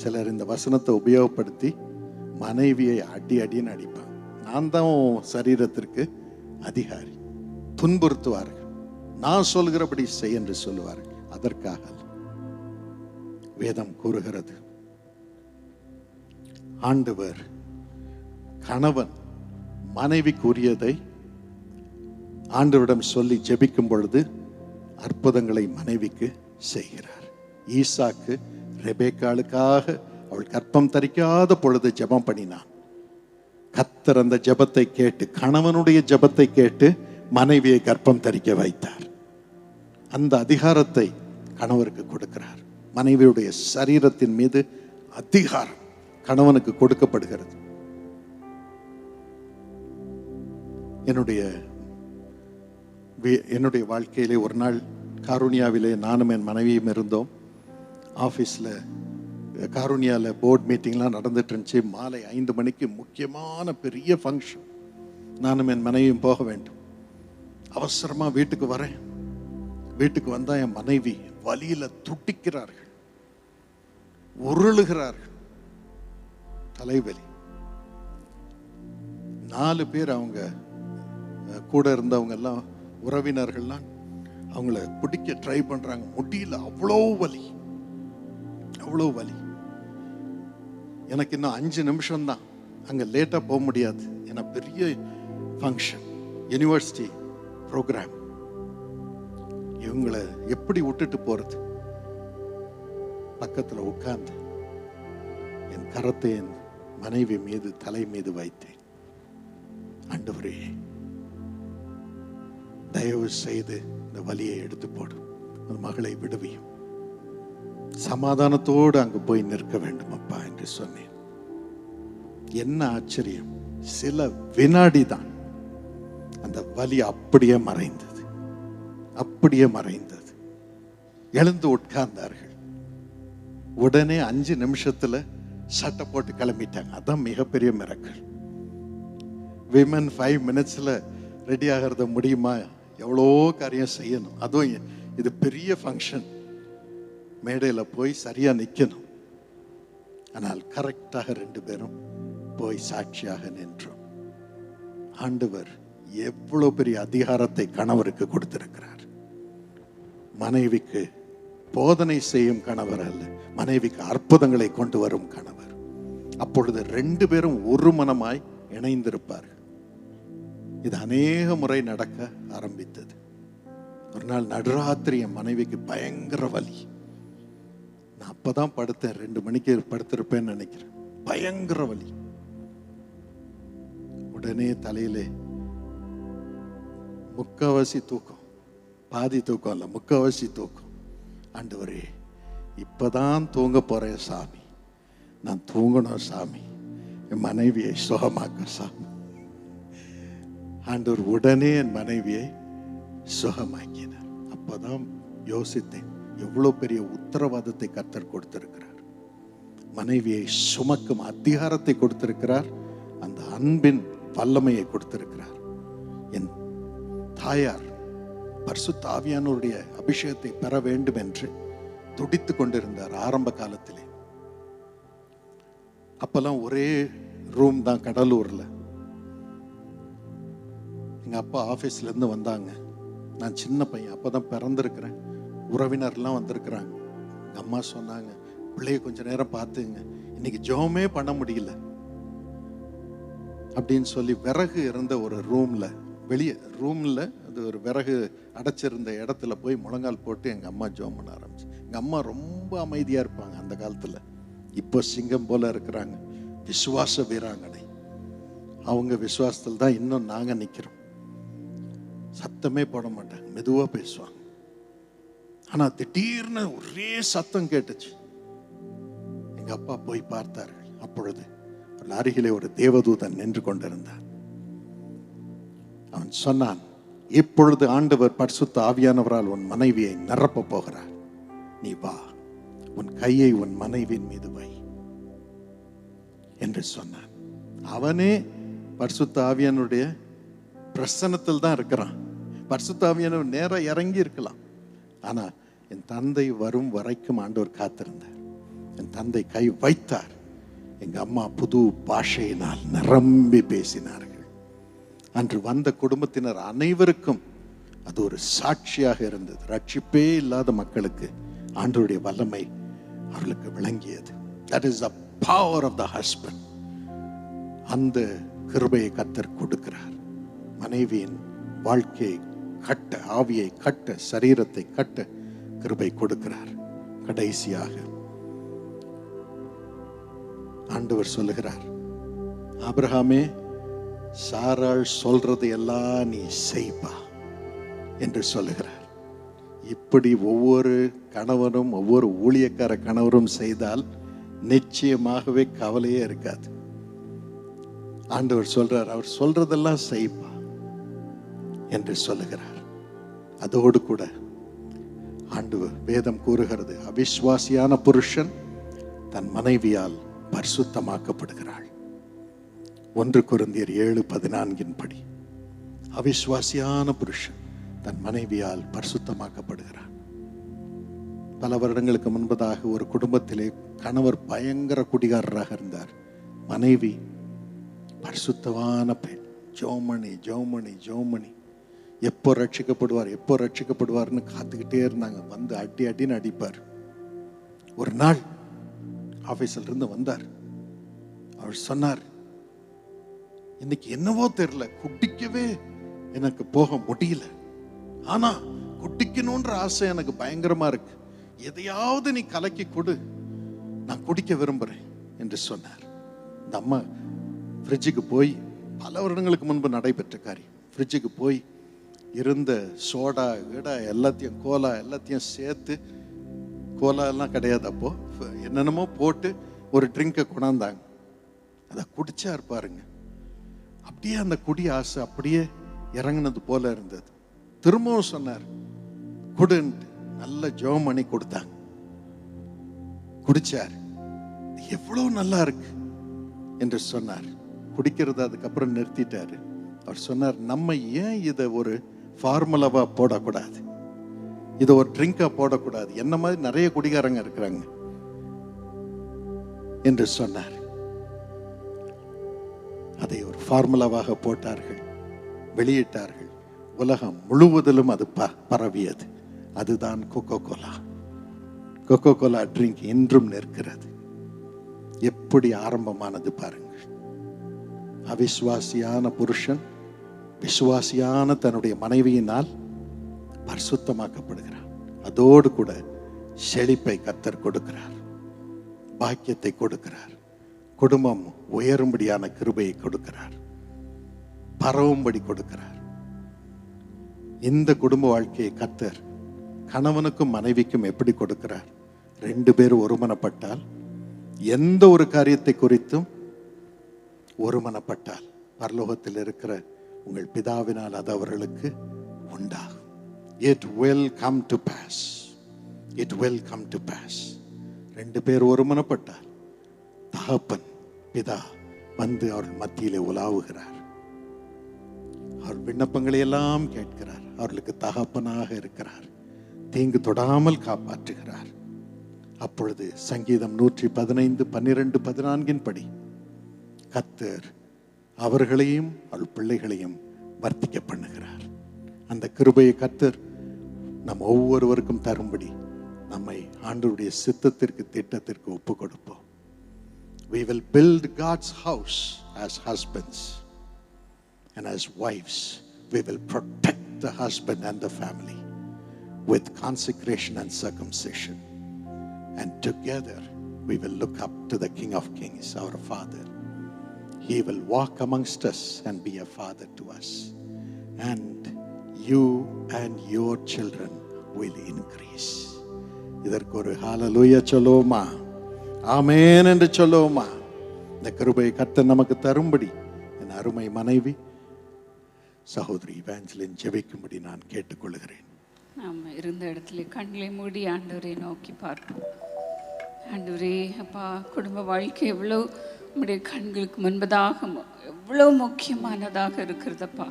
சிலர் இந்த வசனத்தை உபயோகப்படுத்தி மனைவியை அடின்னு அடிப்பாங்க. நான் தான் சரீரத்திற்கு அதிகாரி, துன்புறுத்துவார்கள், நான் சொல்கிறபடி செய் என்று சொல்லுவார்கள். அதற்காக வேதம் கூறுகிறது, ஆண்டவர் கணவன் மனைவிக்குரியதை ஆண்டவரிடம் சொல்லி ஜெபிக்கும் பொழுது அற்புதங்களை மனைவிக்கு செய்கிறார். ஈசாக்கு ரெபேக்காளுக்காக அவள் கற்பம் தரிக்காத பொழுது ஜெபம் பண்ணினான். கர்த்தர் அந்த ஜெபத்தை கேட்டு, கணவனுடைய ஜெபத்தை கேட்டு மனைவியை கற்பம் தரிக்க வைத்தார். அந்த அதிகாரத்தை கணவருக்கு கொடுக்கிறார். மனைவியுடைய சரீரத்தின் மீது அதிகாரம் கணவனுக்கு கொடுக்கப்படுகிறது. என்னுடைய வாழ்க்கையிலே ஒரு நாள் காருணியாவிலே நானும் என் மனைவியும் இருந்தோம். ஆஃபீஸில் காருண்யாவில் போர்ட் மீட்டிங்லாம் நடந்துட்டு இருந்துச்சு. மாலை 5 மணிக்கு முக்கியமான பெரிய ஃபங்க்ஷன். நானும் என் மனைவியும் போக வேண்டும். அவசரமாக வீட்டுக்கு வரேன். வீட்டுக்கு வந்தால் என் மனைவி வலியில் துடிக்கிறார்கள், உருளுகிறார்கள், தலைவலி. 4 பேர் அவங்க கூட இருந்தவங்க எல்லாம் உறவினர்கள்லாம் அவங்கள பிடிக்க ட்ரை பண்றாங்க. முடியல, அவ்வளோ வலி, அவ்வளோ வலி. எனக்கு இன்னும் 5 நிமிஷம் தான், அங்கே லேட்டாக போக முடியாது. ஏன்னா பெரிய ஃபங்க்ஷன், யூனிவர்சிட்டி ப்ரோக்ராம். இவங்களை எப்படி விட்டுட்டு போறது? பக்கத்தில் உட்கார்ந்து என் கரத்தை என் மனைவி மீது, தலை மீது வைத்தேன். ஆண்டவரே, தயவு செய்து இந்த வலியை எடுத்து போடும், அந்த மகளை விடுவியும், சமாதானத்தோடு அங்கு போய் நிற்க வேண்டும் அப்பா என்று சொன்னேன். என்ன ஆச்சரியம்! சில வினாடி தான் அந்த வலி அப்படியே மறைந்தது, அப்படியே மறைந்தது. எழுந்து உட்கார்ந்தார்கள். உடனே 5 நிமிஷத்துல சட்டை போட்டு கிளம்பிட்டாங்க. அதான் மிகப்பெரிய மிரக்கல். விமன் 5 மினிட்ஸ்ல ரெடி ஆகிறத முடியுமா? எவ்வளோ காரியம் செய்யணும். அதுவும் இது பெரிய ஃபங்க்ஷன், மேடையில் போய் சரியா நிற்கணும். ஆனால் கரெக்டாக 2 பேரும் போய் சாட்சியாக நின்றோம். ஆண்டவர் எவ்வளோ பெரிய அதிகாரத்தை கணவருக்கு கொடுத்திருக்கிறார். மனைவிக்கு போதனை செய்யும் கணவர் அல்ல, மனைவிக்கு அற்புதங்களை கொண்டு வரும் கணவர். அப்பொழுது 2 பேரும் ஒரு மனமாய் இணைந்திருப்பார்கள். இது அநேக முறை நடக்க ஆரம்பித்தது. ஒரு நாள் நடுராத்திரி என் மனைவிக்கு பயங்கர வலி. நான் அப்பதான் படுத்தேன், 2 மணிக்கு படுத்திருப்பேன்னு நினைக்கிறேன். பயங்கர வலி. உடனே தலையிலே முக்காவாசி தூக்கம், பாதி தூக்கம் இல்ல, முக்காவாசி தூக்கம். ஆண்டவரே, இப்பதான் தூங்க போறேன் சாமி, நான் தூங்கணும் சாமி, என் மனைவியை சுகமாக்க சாமி. ஆண்டவர் உடனே என் மனைவியை சுகமாக்கினார். அப்பதான் யோசித்தேன், எவ்வளவு பெரிய உத்தரவாதத்தை கர்த்தர் கொடுத்திருக்கிறார். மனைவியை சுமக்கும் அதிகாரத்தை கொடுத்திருக்கிறார். அந்த அன்பின் வல்லமையை கொடுத்திருக்கிறார். என் தாயார் பரிசுத்த ஆவியானவருடைய அபிஷேகத்தை பெற வேண்டும் என்று துடித்து கொண்டிருந்தார் ஆரம்ப காலத்திலே. அப்பெல்லாம் ஒரே ரூம் தான் கடலூர்ல. எங்க அப்பா ஆபீஸ்ல இருந்து வந்தாங்க. நான் சின்ன பையன், அப்பதான் பிறந்திருக்கிறேன். உறவினர்லாம் வந்திருக்கிறாங்க. எங்க அம்மா சொன்னாங்க, பிள்ளைய கொஞ்ச நேரம் பார்த்துங்க, இன்னைக்கு ஜெபமே பண்ண முடியல அப்படின்னு சொல்லி விறகு இருந்த ஒரு ரூம்ல, வெளியே ரூம்ல அது ஒரு விறகு அடைச்சிருந்த இடத்துல போய் முழங்கால் போட்டு எங்க அம்மா ஜெபம் பண்ண ஆரம்பிச்சு. எங்க அம்மா ரொம்ப அமைதியா இருப்பாங்க அந்த காலத்துல. இப்போ சிங்கம் போல இருக்கிறாங்க, விசுவாச வீராங்கனை. அவங்க விசுவாசத்தில் தான் இன்னும் நாங்க நிக்கிறோம். சத்தமே போட மாட்டாங்க, மெதுவா பேசுவாங்க. ஆனா திடீர்னு ஒரே சத்தம் கேட்டுச்சு. எங்க அப்பா போய் பார்த்தார்கள். அப்பொழுது அருகிலே ஒரு தேவதூதன் நின்று கொண்டிருந்தான். அவன் சொன்னான், இப்பொழுது ஆண்டவர் பரிசுத்த ஆவியானவரால் உன் மனைவியை நிரப்ப போகிறார். நீ வா, உன் கையை உன் மனைவியின் மீது வை என்று சொன்னான். அவனே பரிசுத்த ஆவியானுடைய பிரசன்னத்தில் தான் இருக்கிறான். பரிசுத்த ஆவியானவர் நேரம் இறங்கி இருக்கலாம். ஆனா என் தந்தை வரும் வரைக்கும் ஆண்டவர் காத்திருந்தார். என் தந்தை கை வைத்தார். எங்க அம்மா புது பாஷையினால் நிரம்பி பேசினார்கள். அன்று வந்த குடும்பத்தினர் அனைவருக்கும் அது ஒரு சாட்சியாக இருந்தது. ரட்சிப்பே இல்லாத மக்களுக்கு ஆண்டவருடைய வல்லமை அவர்களுக்கு விளங்கியது. That is the power of the husband. அந்த கிருபையை கர்த்தர் கொடுக்கிறார். மனைவியின் வாழ்க்கையை கட்ட, ஆவியை கட்ட, சரீரத்தை கட்ட கிருபை கொடுக்கிறார். கடைசியாக ஆண்டவர் சொல்லுகிறார், ஆபிரகாமே, சாராள் சொல்றது எல்லாம் நீ செய்ப்பா என்று சொல்லுகிறார். இப்படி ஒவ்வொரு கணவனும் ஒவ்வொரு ஊழியக்கார கணவரும் செய்தால் நிச்சயமாகவே கவலையே இருக்காது. ஆண்டவர் சொல்றார், அவர் சொல்றதெல்லாம் செய்ப்பா என்று சொல்லுகிறார். அதோடு கூட வேதம் கூறுகிறது, அவிசுவாசியான புருஷன் தன் மனைவியால் பரிசுத்தமாக்கப்படுகிறாள். 1 கொரிந்தியர் 7:14 படி அவிசுவாசியான புருஷன் தன் மனைவியால் பரிசுத்தமாக்கப்படுகிறான். பல வருடங்களுக்கு முன்பதாக ஒரு குடும்பத்திலே கணவர் பயங்கர குடிகாரராக இருந்தார். மனைவி பரிசுத்தமான பெண். ஜோமணி எப்போ ரட்சிக்கப்படுவார்னு காத்துக்கிட்டே இருந்தாங்க. வந்து அடின்னு அடிப்பார். ஒரு நாள் ஆபீஸ்ல இருந்து வந்தார். அவர் சொன்னார், இன்னைக்கு என்னவோ தெரியல, குடிக்கவே எனக்கு போக முடியல, ஆனா குடிக்கணும்ன்ற ஆசை எனக்கு பயங்கரமா இருக்கு, எதையாவது நீ கலக்கி கொடு, நான் குடிக்க விரும்புறேன் என்று சொன்னார். இந்த அம்மா ஃப்ரிட்ஜுக்கு போய், பல வருடங்களுக்கு முன்பு நடைபெற்ற காரியம், ஃப்ரிட்ஜுக்கு போய் இருந்த சோடா கீடா எல்லாத்தையும், கோலா எல்லாத்தையும் சேர்த்து, கோலா எல்லாம் கிடையாது அப்போ, என்னென்னமோ போட்டு ஒரு ட்ரிங்கை கொண்டாந்தாங்க. அதை குடிச்சா இருப்பாருங்க. அப்படியே அந்த குடி ஆசை அப்படியே இறங்கினது போல இருந்தது. திரும்பவும் சொன்னார் குடுன்ட்டு. நல்ல ஜெபம் பண்ணி கொடுத்தாங்க. குடிச்சார். எவ்வளவு நல்லா இருக்கு என்று சொன்னார். குடிக்கிறது அதுக்கப்புறம் நிறுத்திட்டாரு. அவர் சொன்னார், நம்ம ஏன் இதை ஒரு ஃபார்முலாவா போடக்கூடாது, இதை ஒரு ட்ரிங்கா போடக்கூடாது, என்ன மாதிரி நிறைய குடிகாரங்க இருக்கிறாங்க என்று சொன்னார். அதை ஒரு ஃபார்முலாவாக போட்டார்கள், வெளியிட்டார்கள். உலகம் முழுவதிலும் அது பரவியது. அதுதான் கோகோ கோலா ட்ரிங்க் இன்றும் நிற்கிறது. எப்படி ஆரம்பமானது பாருங்கள். அவிசுவாசியான புருஷன் விசுவாசியான தன்னுடைய மனைவியினால் பரிசுத்தமாக்கப்படுகிறார். அதோடு கூட செழிப்பை கர்த்தர் கொடுக்கிறார், பாக்கியத்தை கொடுக்கிறார், குடும்பம் உயரும்படியான கிருபையை கொடுக்கிறார், பரவும்படி கொடுக்கிறார். இந்த குடும்ப வாழ்க்கையை கர்த்தர் கணவனுக்கும் மனைவிக்கும் எப்படி கொடுக்கிறார்? 2 பேரும் ஒருமனப்பட்டால், எந்த ஒரு காரியத்தை குறித்தும் ஒருமனப்பட்டால், பரலோகத்தில் இருக்கிற உங்கள் பிதாவினால் அது அவர்களுக்கு உண்டாகும். It will come to pass. It will come to pass. 2 பேர் ஒருமனப்பட்டால் தகப்பன் பிதா வந்து அவர்கள் மத்தியிலே உலாவுகிறார். அவர் விண்ணப்பங்களை எல்லாம் கேட்கிறார். அவர்களுக்கு தகப்பனாக இருக்கிறார். தீங்கு தொடாமல் காப்பாற்றுகிறார். அப்பொழுது சங்கீதம் 115, 12, 14 படி கர்த்தர் அவர்களையும் அவள் பிள்ளைகளையும் வர்த்திக்க பண்ணுகிறார். அந்த கிருபையை கர்த்தர் நம் ஒவ்வொருவருக்கும் தரும்படி நம்மை ஆண்டவருடைய சித்தத்திற்கு, திட்டத்திற்கு ஒப்பு கொடுப்போம். We will build God's house as husbands, and as wives we will protect the husband and the family with consecration and circumcision, and together we will look up to the King of Kings, our Father. He will walk amongst us and be a father to us, and you and your children will increase. இதற்கு ஒரு ஹalleluya சொல்லுவோமா? ஆமென் என்று சொல்லுவோமா? இந்த கிருபையை கர்த்தர் நமக்கு தரும்படி என் அருமை மனைவி சகோதரி இவாஞ்சலின் ஜெபிக்கும்படி நான் கேட்டுக்கொள்கிறேன். நாம் இருந்த இடத்துல கண்களை மூடி ஆண்டவரை நோக்கி பார்ப்போம். ஆண்டவரே, அப்பா, குடும்ப வாழ்க்கை எவ்வளோ நம்முடைய கண்களுக்கு முன்பதாக எவ்வளோ முக்கியமானதாக இருக்கிறதப்பா.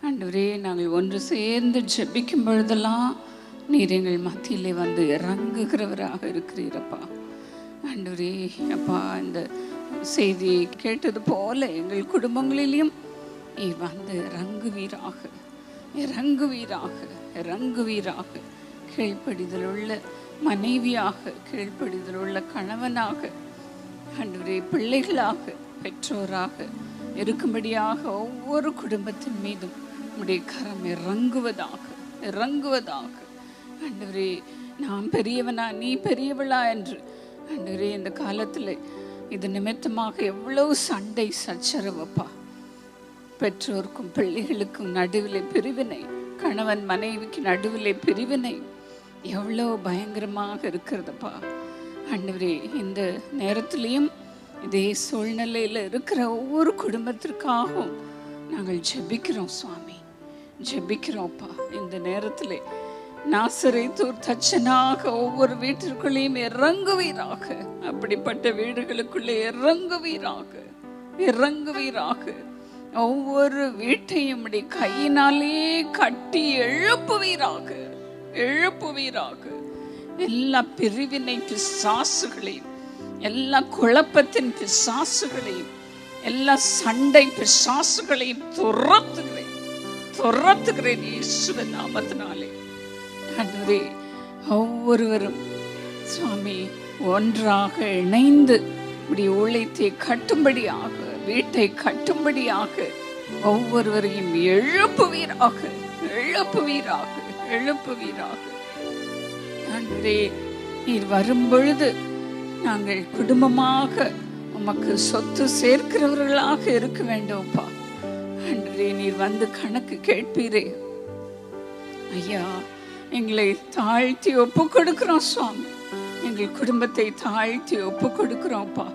ஆண்டவரே, நாங்கள் ஒன்று சேர்ந்து ஜெபிக்கும் பொழுதெல்லாம் நீர் எங்கள் மத்தியிலே வந்து இறங்குகிறவராக இருக்கிறீரப்பா. ஆண்டவரே, அப்பா, இந்த செய்தியை கேட்டது போல எங்கள் குடும்பங்களிலும் நீ வந்து இறங்குவீராக, இறங்குவீராக, இறங்குவீராக. கீழ்ப்படிதலுள்ள மனைவியாக, கீழ்ப்படிதலுள்ள கணவனாக, ஆண்டவரே, பிள்ளைகளாக, பெற்றோராக இருக்கும்படியாக ஒவ்வொரு குடும்பத்தின் மீதும் உம்முடைய கரம் இறங்குவதாக, இறங்குவதாக. ஆண்டவரே, நான் பெரியவனா நீ பெரியவளா என்று ஆண்டவரே இந்த காலத்தில் இது நிமித்தமாக எவ்வளவு சண்டை சச்சரவப்பா. பெற்றோருக்கும் பிள்ளைகளுக்கும் நடுவிலே பிரிவினை, கணவன் மனைவிக்கு நடுவிலே பிரிவினை எவ்வளோ பயங்கரமாக இருக்கிறதப்பா. ஆண்டவரே, இந்த நேரத்திலையும் இதே சூழ்நிலையில் இருக்கிற ஒவ்வொரு குடும்பத்திற்காகவும் நாங்கள் ஜெபிக்கிறோம் சுவாமி, ஜெபிக்கிறோம்ப்பா. இந்த நேரத்தில் நாசரேத்தூர் தச்சனாக ஒவ்வொரு வீட்டிற்குள்ளேயும் இறங்குவீராக. அப்படிப்பட்ட வீடுகளுக்குள்ளே இறங்குவீராக, இறங்குவீராக. ஒவ்வொரு வீட்டையும் கையினாலே கட்டி எழுப்புவீராக, எழுப்புவீராக. எல்லா பிரிவினை பிசாசுகளையும், எல்லா குழப்பத்தின் பிசாசுகளையும், எல்லா சண்டை பிசாசுகளையும் துரத்துகிறேன், துரத்துகிறேன் இயேசுவின் நாமத்தினாலே. ஆண்டவரே, ஒவ்வொருவரும் சுவாமி ஒன்றாக இணைந்து இப்படி ஊழியத்தை கட்டும்படியாக, வீட்டை கட்டும்படியாக ஒவ்வொருவரையும் எழுப்புவீராக, எழுப்புவீராக, எழுப்புவீராக. ஆண்டவரே, நீர் வரும்பொழுது நாங்கள் குடும்பமாக உமக்கு சொத்து சேர்க்கிறவர்களாக இருக்க வேண்டும்ப்பா. ஆண்டவரே, நீர் வந்து கணக்கு கேட்பீரே. ஐயா, எங்களை தாழ்த்தி ஒப்பு கொடுக்கிறோம் சுவாமி. எங்கள் குடும்பத்தை தாழ்த்தி ஒப்பு கொடுக்கிறோம்ப்பா.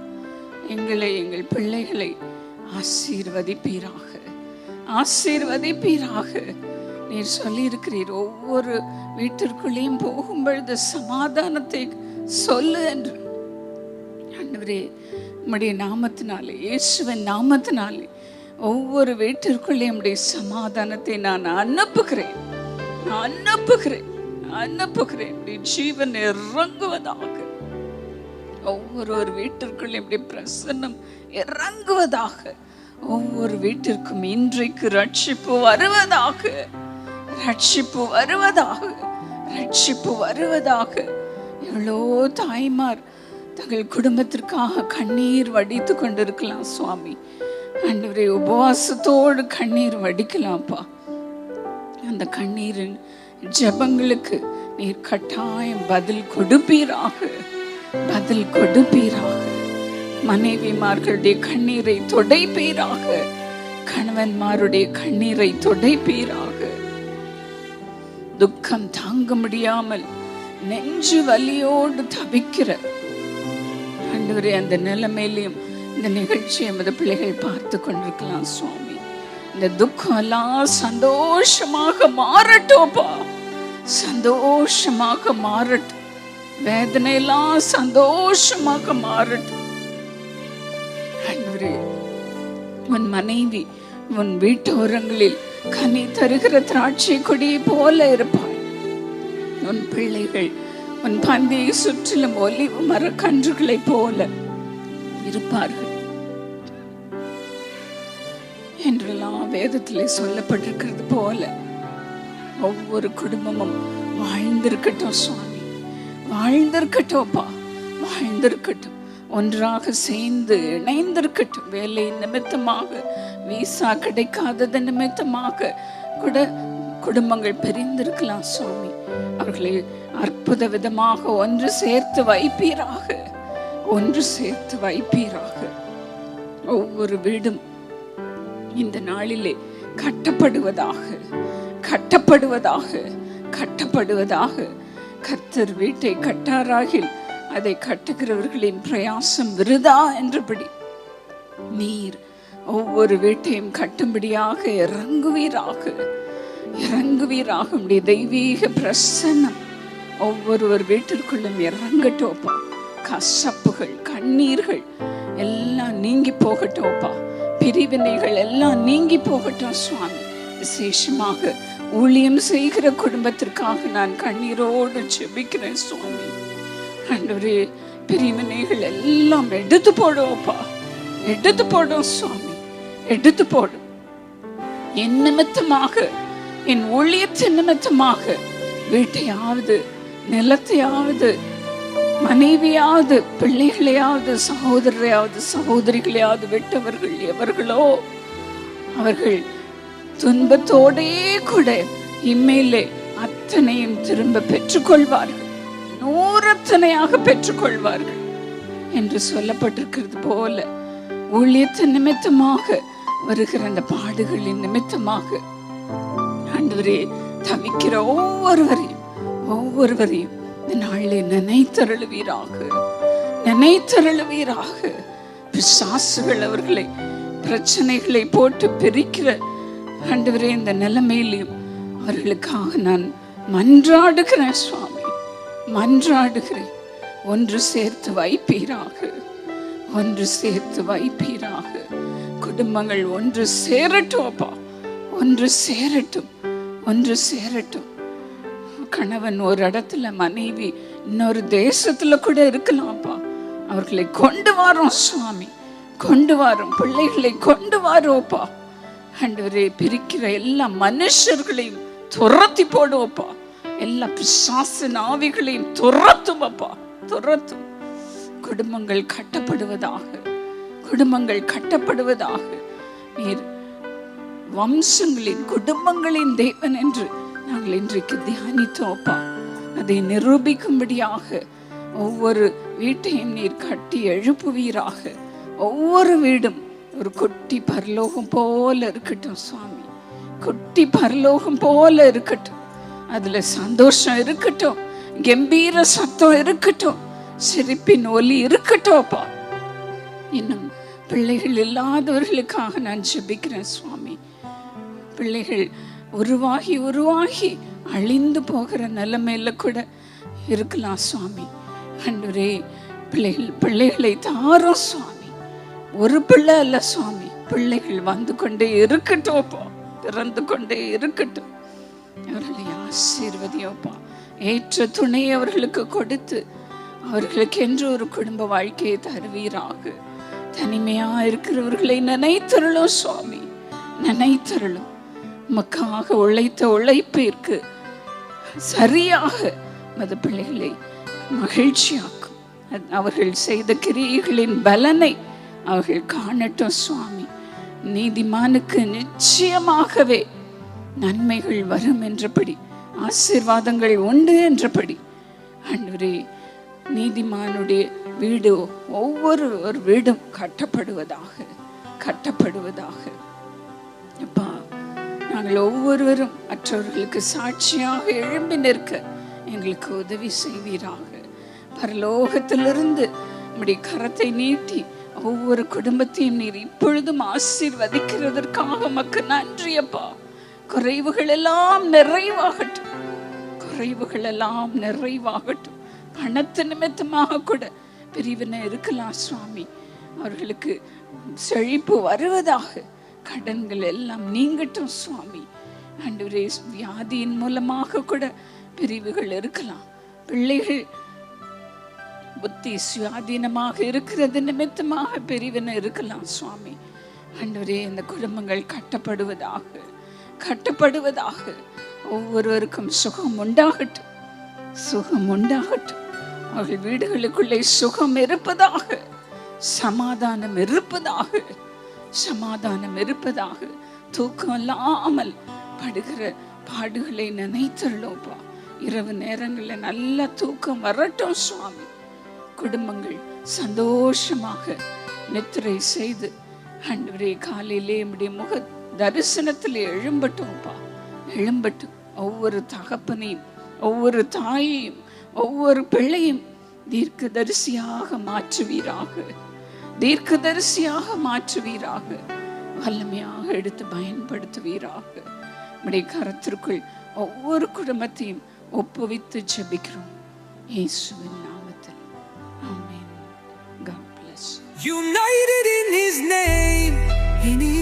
எங்களை, எங்கள் பிள்ளைகளை ஆசீர்வதிப்பீராக, ஆசீர்வதிப்பீராக. நீர் சொல்லி இருக்கிறீர், ஒவ்வொரு வீட்டிற்குள்ளேயும் போகும் பொழுது சமாதானத்தை சொல்லு என்று. ஆண்டவரே, உம்முடைய நாமத்தினாலே, இயேசுவின் நாமத்தினாலே ஒவ்வொரு வீட்டிற்குள்ளே உம்முடைய சமாதானத்தை நான் அனுப்புகிறேன், அனுப்புகிறேன், அனுப்புகிறேன். ஜீவன் இறங்குவதாக, ஒவ்வொரு வீட்டிற்குள்ளே இப்படி பிரசன்னம் இறங்குவதாக. ஒவ்வொரு வீட்டிற்கும் இன்றைக்கு ரட்சிப்பு வருவதாக, ரட்சிப்பு வருவதாக, ரட்சிப்பு வருவதாக. எவ்வளோ தாய்மார் தங்கள் குடும்பத்திற்காக கண்ணீர் வடித்து கொண்டிருக்கலாம் சுவாமி. ஆண்டவரே, உபவாசத்தோடு கண்ணீர் வடிக்கலாம்ப்பா. அந்த கண்ணீரின் ஜெபங்களுக்கு நீர் கட்டாயம் பதில் கொடுப்பீராக, பதில் கொடுப்பீராக. மனைவிமார்களுடைய கண்ணீரை துடைப்பீராக, கணவன்மாருடைய கண்ணீரை துடைப்பீராக. துக்கம் தாங்க முடியாமல் நெஞ்சு வலியோடு தவிக்கிற ஆண்டவரே, அந்த நிலைமையிலையும் இந்த நிகழ்ச்சியை எமது பிள்ளைகள் பார்த்து கொண்டிருக்கலாம் சுவாமி. இந்த துக்கம் எல்லாம் சந்தோஷமாக மாறட்டோப்பா, சந்தோஷமாக மாறட்டும். வேதனையெல்லாம் சந்தோஷமாக மாறட்டும். ஆண்டவரே, உன் மனைவி உன் வீட்டோரங்களில் கனி தருகிற திராட்சை கொடியை போல இருப்பாள். உன் பிள்ளைகள் உன் பந்தியை சுற்றிலும் ஒலிவு மர கன்றுகளை போல இருப்பார்கள் என்றெல்லாம் வேதத்திலே சொல்லப்பட்டிருக்கிறது போல ஒவ்வொரு குடும்பமும் வாழ்ந்திருக்கட்டும் சுவாமி, வாழ்ந்திருக்கட்டும்ப்பா, வாழ்ந்திருக்கட்டும். ஒன்றாக சேர்ந்து இணைந்திருக்கட்டும். வேலை நிமித்தமாக, வீசா கிடைக்காதது நிமித்தமாக கூட குடும்பங்கள் பிரிந்திருக்கலாம் சுவாமி. அவர்களை அற்புத விதமாக ஒன்று சேர்த்து வைப்பீராக, ஒன்று சேர்த்து வைப்பீராக. ஒவ்வொரு வீடும் இந்த நாளிலே கட்டப்படுவதாக, கட்டப்படுவதாக, கட்டப்படுவதாக. கர்த்தர் வீட்டை கட்டாராகில் அதை கட்டுகிறவர்களின் பிரயாசம் விருதா என்றபடி நீர் ஒவ்வொரு வீட்டையும் கட்டும்படியாக இறங்குவீராக, இறங்குவீராக. உடைய தெய்வீக பிரசன்னம் ஒவ்வொரு வீட்டிற்குள்ளும் இறங்கட்டோப்பா. கசப்புகள், கண்ணீர்கள் எல்லாம் நீங்கி போகட்டோப்பா. பிரிவினைகள் எல்லாம் நீங்கி போகட்டும் சுவாமி. விசேஷமாக ஊழியம் செய்கிற குடும்பத்திற்காக நான் கண்ணீரோடு ஜெபிக்கிறேன் சுவாமி. ஆண்டவரே, பிரிவினைகள் எல்லாம் எடுத்து போடுவோப்பா, எடுத்து போடும் சுவாமி, எடுத்து போடும். என் நிமித்தமாக, என் ஊழியத்தின் நிமித்தமாக வீட்டையாவது, நிலத்தையாவது, மனைவியாவது, பிள்ளைகளையாவது, சகோதரரையாவது, சகோதரிகளையாவது விட்டவர்கள் எவர்களோ அவர்கள் துன்பத்தோடே கூட இம்மையிலே அத்தனையும் திரும்ப பெற்றுக்கொள்வார்கள், நூறத்தனையாக பெற்றுக்கொள்வார்கள் என்று சொல்லப்பட்டிருக்கிறது போல ஊழியத்தின் நிமித்தமாக வருகிற அந்த பாடுகளின் நிமித்தமாக ஆண்டவரே தவிக்கிற ஒவ்வொருவரையும் இந்த நாளிலே நினைத்தருளுவீராக, நினைத்தருளுவீராக. பிசாசுகள் அவர்களை பிரச்சனைகளை போட்டு பிரிக்கிற ஆண்டவரே இந்த நிலைமையிலும் அவர்களுக்காக நான் மன்றாடுகிறேன் சுவாமி, மன்றாடுகிறேன். ஒன்று சேர்த்து வைப்பீராக, ஒன்று சேர்த்து வைப்பீராக. குடும்பங்கள் ஒன்று சேரட்டும் அப்பா, ஒன்று சேரட்டும், ஒன்று சேரட்டும். கணவன் ஒரு இடத்துல, மனைவி இன்னொரு தேசத்துல கூட இருக்கலாம்ப்பா. அவர்களை கொண்டு வரோம் சுவாமி, கொண்டு வரோம். பிள்ளைகளை கொண்டு வரோப்பா. ஆண்டவரே, பிரிக்கிற எல்லா மனுஷர்களையும் துரத்தி போடுவோப்பா. எல்லா பிசாசின் ஆவிகளையும் துரத்தும் அப்பா, துரத்தும். குடும்பங்கள் கட்டப்படுவதாக, குடும்பங்கள் கட்டப்படுவதாக. நீர் வம்சங்களின் குடும்பங்களின் தேவன் என்று நாங்கள் இன்றைக்கு தியானித்தோப்பா. அதை நிரூபிக்கும்படியாக ஒவ்வொரு வீட்டையும் நீர் கட்டி எழுப்புவீராக. ஒவ்வொரு வீடும் ஒரு குட்டி பரலோகம் போல இருக்கட்டும் சுவாமி, குட்டி பரலோகம் போல இருக்கட்டும். அதுல சந்தோஷம் இருக்கட்டும், கம்பீர சத்தம் இருக்கட்டும், சிரிப்பின் ஒலி இருக்கட்டும்ப்பா. இன்னும் பிள்ளைகள் இல்லாதவர்களுக்காக நான் ஜெபிக்கிறேன் சுவாமி. பிள்ளைகள் உருவாகி உருவாகி அழிந்து போகிற நிலைமையில கூட இருக்கலாம் சுவாமி. ஆண்டவரே, பிள்ளைகளை தாரும் சுவாமி. ஒரு பிள்ளை அல்ல சுவாமி, பிள்ளைகள் வந்து கொண்டே இருக்கட்டும்ப்பா, பிறந்து கொண்டே இருக்கட்டும். அவர்களை ஆசீர்வதியோப்பா. ஏற்ற துணை அவர்களுக்கு கொடுத்து அவர்களுக்கு என்று ஒரு குடும்ப வாழ்க்கையை தருவீராக. தனிமையா இருக்கிறவர்களை நினைத்தருளும் சுவாமி, நினைத்தருளும். உமக்காக உழைத்த உழைப்பிற்கு சரியாக மத பிள்ளைகளை மகிழ்ச்சியாக்கும். அவர்கள் செய்த கிரியைகளின் பலனை அவர்கள் காணட்டும் சுவாமி. நீதிமானுக்கு நிச்சயமாகவே நன்மைகள் வரும் என்றபடி, ஆசீர்வாதங்கள் உண்டு என்றபடி, ஆண்டவரே, நீதிமானுடைய வீடு ஒவ்வொரு வீடும் கட்டப்படுவதாக, கட்டப்படுவதாக. அப்பா, நாங்கள் ஒவ்வொருவரும் மற்றவர்களுக்கு சாட்சியாக எழும்பி நிற்க எங்களுக்கு உதவி செய்வீராக. பரலோகத்திலிருந்து நம்முடைய கரத்தை நீட்டி ஒவ்வொரு குடும்பத்தையும் நீர் இப்பொழுதும் ஆசீர்வதிக்கிறதற்காக உமக்கு நன்றி அப்பா. குறைவுகள் எல்லாம் நிறைவாகட்டும், குறைவுகள் எல்லாம் நிறைவாகட்டும். பணத்து நிமித்தமாக கூட பிரிவினை இருக்கலாம் சுவாமி, அவர்களுக்கு செழிப்பு வருவதாக. கடன்கள் எல்லாம் நீங்கட்டும் சுவாமி. ஆண்டவரே, வியாதியின் மூலமாக கூட பிரிவுகள் இருக்கலாம். பிள்ளைகள் புத்தி சுயாதீனமாக இருக்கிறது நிமித்தமாக பிரிவினை இருக்கலாம் சுவாமி. ஆண்டவரே, இந்த குடும்பங்கள் கட்டப்படுவதாக, கட்டப்படுவதாக. ஒவ்வொருவருக்கும் சுகம் உண்டாகட்டும், சுகம் உண்டாகட்டும். அவர்கள் வீடுகளுக்குள்ளே சுகம் இருப்பதாக, சமாதானம் இருப்பதாக, சமாதானம் இருப்பதாக. தூக்கம் இல்லாமல் படுகிற பாடுகளை நினைத்தருளோப்பா. இரவு நேரங்களில் நல்ல தூக்கம் வரட்டும் சுவாமி. குடும்பங்கள் சந்தோஷமாக நித்திரை செய்து ஆண்டவரே, காலையிலே நம்முடைய முக தரிசனத்தில் எழும்பட்டும்ப்பா, எழும்பட்டும். ஒவ்வொரு தகப்பனையும், ஒவ்வொரு தாயையும், ஒவ்வொரு பிள்ளையும் தீர்க்கதரிசியாக மாற்றுவீராக, தீர்க்கதரிசியாக மாற்றுவீராக. வல்லமையாக எடுத்து பயன்படுத்துவீராக. நம்முடைய கரத்திற்குள் ஒவ்வொரு குடும்பத்தையும் ஒப்புவித்து ஜெபிக்கிறோம் இயேசுவின் நாமத்தில். ஆமென். God bless you. United in His name, in His